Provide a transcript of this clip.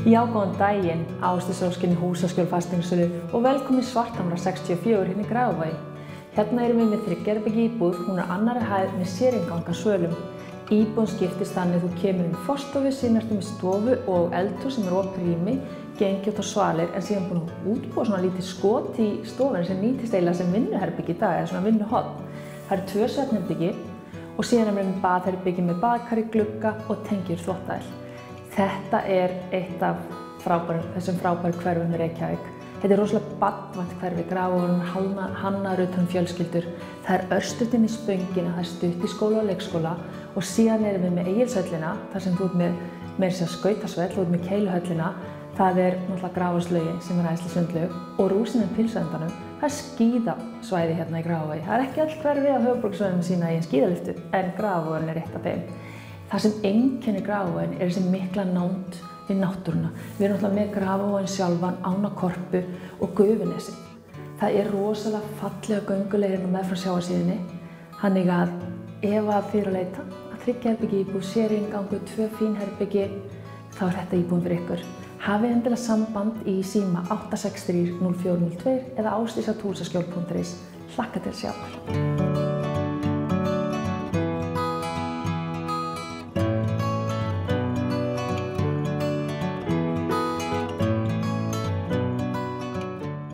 Já, góðan daginn, Ásdís Ósk Húsaskjól fasteignasölu og velkomin í Svarthamra 64 hérna í Grafarvogi. Hérna erum við með 3 herbergja íbúð, hún er annarri hæð með sérinngang svölum. Íbúðin skiptist þannig að þú kemur inn í forstofu, síðan ertu með stofu og eldhús sem er opið rými, gengjótt og svalir, en síðan búin að útbúa svona lítið skot í stofunni sem nýtist eiginlega sem vinnuherbergi í dag, eða svona vinnuhorn. Það eru 2 svefnherbergi og síðan erum við með baðherbergi með baðkari, glugga og tengjur þvottavél. Þetta er eitt af þessum frábæru hverfum í Reykjavík. Þetta er rosalega barnvænt hverfi, Grafarvogur hannaður utan um fjölskyldur. Það er örstutt inn í spöngina, það er stutt í skóla og leikskóla og síðan erum við með Egilshöllina, þar sem þú ert með meira að segja skautasvell, þú ert með Keiluhöllina. Það er náttúrulega Grafarvogslaugin sem er æðisleg sundlaug og rúsinin Pilsuendanum. Það er skíðasvæði hérna í Grafarvogi. Það er ekki öll hverfi á höfuðborgarsvæðinu sína í skíðalyftu, en Grafarvogurinn er eitt af þeim. Það sem einkennir Grafarvoginn er þessi mikla nánd við náttúruna. Við erum náttúrulega með Grafarvoginn sjálfan, Ánakorpu og Gufunesi. Það er rosalega fallega gönguleið hérna meðfram sjávarsíðunni. Þannig að ef þið eru að leita að 3 herbergja íbúð, sérinngangur, 2 fín herbergi, þá er þetta íbúðin fyrir ykkur. Hafið endilega samband í síma 863 0402 eða ásdís@húsaskjól.is. Hlakka til að sjá.